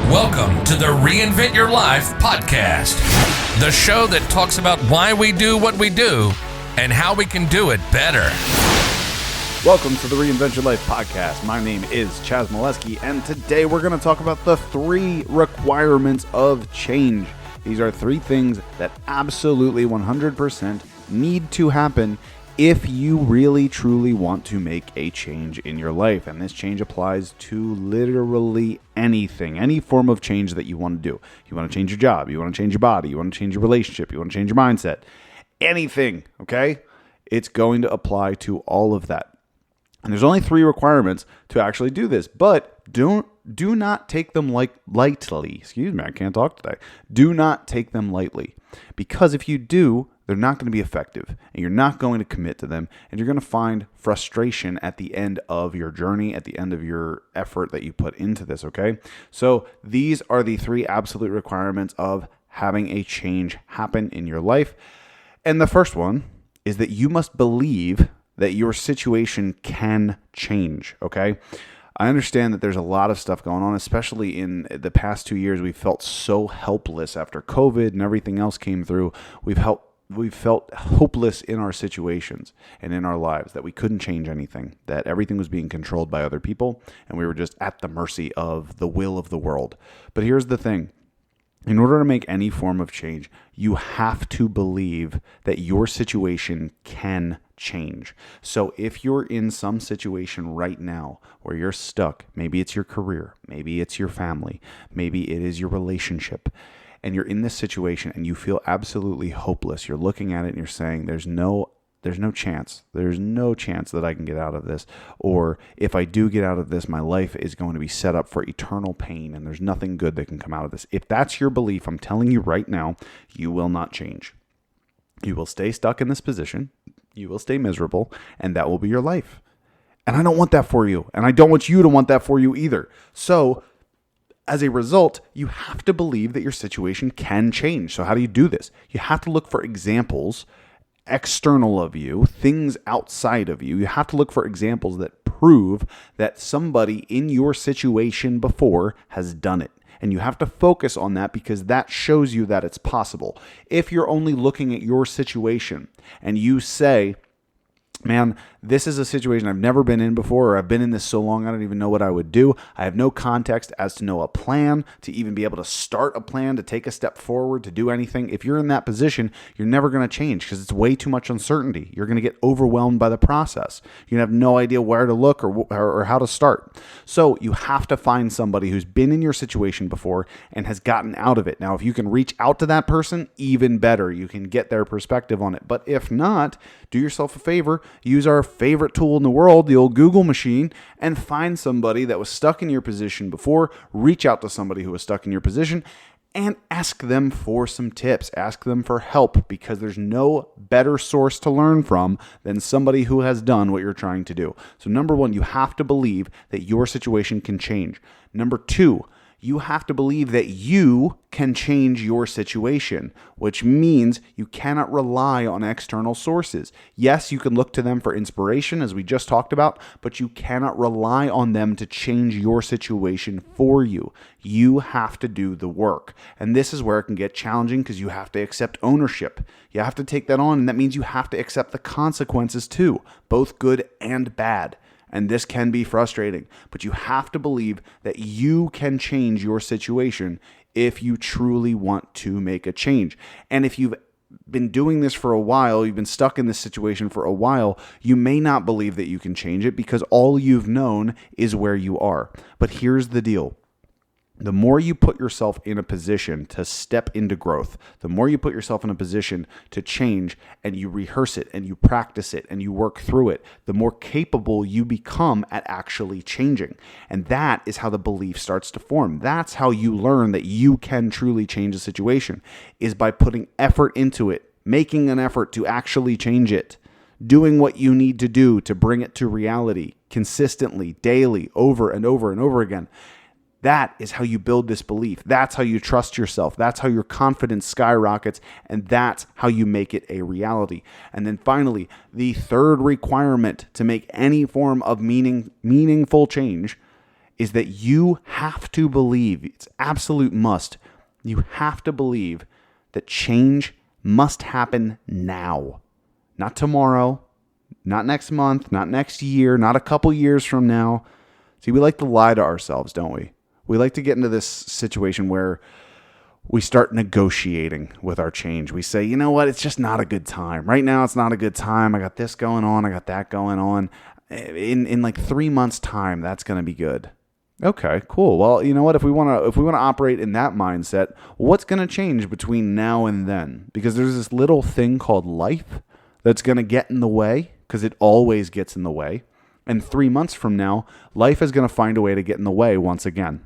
Welcome to the Reinvent Your Life podcast, the show that talks about why we do what we do and how we can do it better. Welcome to the Reinvent Your Life podcast. My name is Chaz Molesky, and today we're going to talk about the 3 requirements of change. These are 3 things that absolutely 100% need to happen if you really truly want to make a change in your life. And this change applies to literally anything, any form of change that you want to do. You want to change your job, you want to change your body, you want to change your relationship, you want to change your mindset, anything, okay? It's going to apply to all of that. And there's only 3 requirements to actually do this, but do not take them lightly. Excuse me, I can't talk today. Do not take them lightly, because if you do, they're not going to be effective, and you're not going to commit to them, and you're going to find frustration at the end of your journey, at the end of your effort that you put into this, okay? So these are the 3 absolute requirements of having a change happen in your life. And the first one is that you must believe that your situation can change, okay? I understand that there's a lot of stuff going on, especially in the past 2 years. We felt so helpless after COVID and everything else came through. We've felt hopeless in our situations and in our lives, that we couldn't change anything, that everything was being controlled by other people, and we were just at the mercy of the will of the world. But here's the thing. In order to make any form of change, you have to believe that your situation can change. So if you're in some situation right now where you're stuck, maybe it's your career, maybe it's your family, maybe it is your relationship, and you're in this situation and you feel absolutely hopeless, you're looking at it and you're saying, there's no chance. There's no chance that I can get out of this. Or if I do get out of this, my life is going to be set up for eternal pain and there's nothing good that can come out of this. If that's your belief, I'm telling you right now, you will not change. You will stay stuck in this position. You will stay miserable, and that will be your life. And I don't want that for you. And I don't want you to want that for you either. So as a result, you have to believe that your situation can change. So how do you do this? You have to look for examples external of you, things outside of you. You have to look for examples that prove that somebody in your situation before has done it. And you have to focus on that, because that shows you that it's possible. If you're only looking at your situation and you say, man, this is a situation I've never been in before, or I've been in this so long I don't even know what I would do. I have no context as to know a plan, to even be able to start a plan, to take a step forward, to do anything. If you're in that position, you're never going to change, because it's way too much uncertainty. You're going to get overwhelmed by the process. You have no idea where to look or how to start. So you have to find somebody who's been in your situation before and has gotten out of it. Now, if you can reach out to that person, even better. You can get their perspective on it. But if not, do yourself a favor. Use our favorite tool in the world, the old Google machine, and find somebody that was stuck in your position before. Reach out to somebody who was stuck in your position and ask them for some tips. Ask them for help, because there's no better source to learn from than somebody who has done what you're trying to do. So number 1, you have to believe that your situation can change. Number 2, you have to believe that you can change your situation, which means you cannot rely on external sources. Yes, you can look to them for inspiration, as we just talked about, but you cannot rely on them to change your situation for you. You have to do the work. And this is where it can get challenging, because you have to accept ownership. You have to take that on, and that means you have to accept the consequences too, both good and bad. And this can be frustrating, but you have to believe that you can change your situation if you truly want to make a change. And if you've been doing this for a while, you've been stuck in this situation for a while, you may not believe that you can change it, because all you've known is where you are. But here's the deal. The more you put yourself in a position to step into growth, the more you put yourself in a position to change, and you rehearse it and you practice it and you work through it, the more capable you become at actually changing. And that is how the belief starts to form. That's how you learn that you can truly change a situation, is by putting effort into it, making an effort to actually change it, doing what you need to do to bring it to reality consistently, daily, over and over and over again. That is how you build this belief. That's how you trust yourself. That's how your confidence skyrockets, and that's how you make it a reality. And then finally, the third requirement to make any form of meaningful change is that you have to believe, it's absolute must, you have to believe that change must happen now. Not tomorrow, not next month, not next year, not a couple years from now. See, we like to lie to ourselves, don't we? We like to get into this situation where we start negotiating with our change. We say, you know what, it's just not a good time. Right now, it's not a good time. I got this going on. I got that going on. In like 3 months' time, that's going to be good. Okay, cool. Well, you know what? If we want to operate in that mindset, what's going to change between now and then? Because there's this little thing called life that's going to get in the way, because it always gets in the way. And 3 months from now, life is going to find a way to get in the way once again.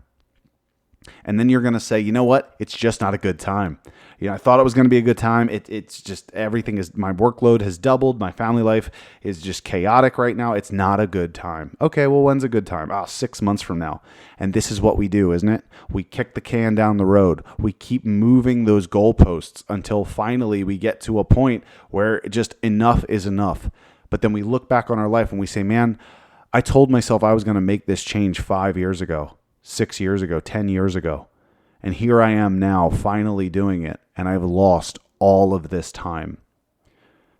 And then you're going to say, you know what? It's just not a good time. I thought it was going to be a good time. It's just everything is, my workload has doubled. My family life is just chaotic right now. It's not a good time. Okay, well, when's a good time? 6 months from now. And this is what we do, isn't it? We kick the can down the road. We keep moving those goalposts until finally we get to a point where just enough is enough. But then we look back on our life and we say, man, I told myself I was going to make this change 5 years ago, 6 years ago, 10 years ago. And here I am now finally doing it, and I've lost all of this time.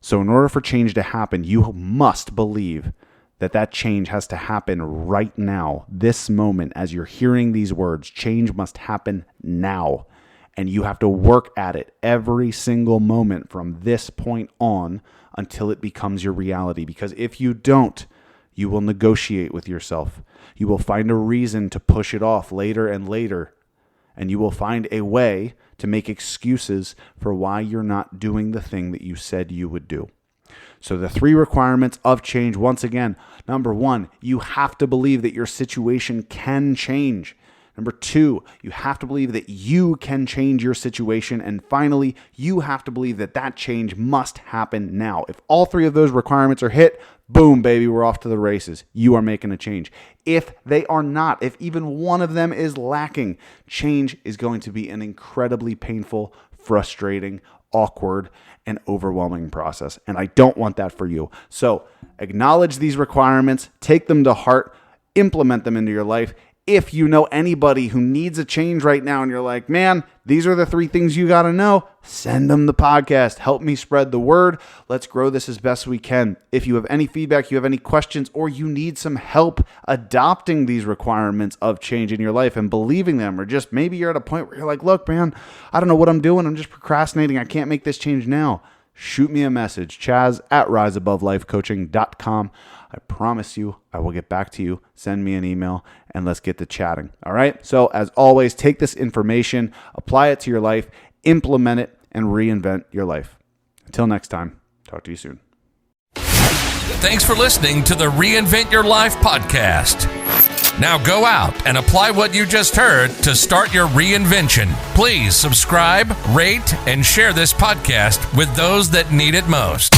So in order for change to happen, you must believe that that change has to happen right now, this moment, as you're hearing these words. Change must happen now, and you have to work at it every single moment from this point on until it becomes your reality. Because if you don't, you will negotiate with yourself. You will find a reason to push it off later and later. And you will find a way to make excuses for why you're not doing the thing that you said you would do. So the 3 requirements of change, once again, number 1, you have to believe that your situation can change. Number 2, you have to believe that you can change your situation. And finally, you have to believe that that change must happen now. If all 3 of those requirements are hit, boom, baby, we're off to the races. You are making a change. If they are not, if even one of them is lacking, change is going to be an incredibly painful, frustrating, awkward, and overwhelming process. And I don't want that for you. So acknowledge these requirements, take them to heart, implement them into your life. If you know anybody who needs a change right now and you're like, man, these are the 3 things you got to know, send them the podcast. Help me spread the word. Let's grow this as best we can. If you have any feedback, you have any questions, or you need some help adopting these requirements of change in your life and believing them, or just maybe you're at a point where you're like, look, man, I don't know what I'm doing. I'm just procrastinating. I can't make this change now. Shoot me a message, chaz@riseabovelifecoaching.com. I promise you, I will get back to you. Send me an email and let's get to chatting. All right. So as always, take this information, apply it to your life, implement it, and reinvent your life. Until next time, talk to you soon. Thanks for listening to the Reinvent Your Life podcast. Now go out and apply what you just heard to start your reinvention. Please subscribe, rate, and share this podcast with those that need it most.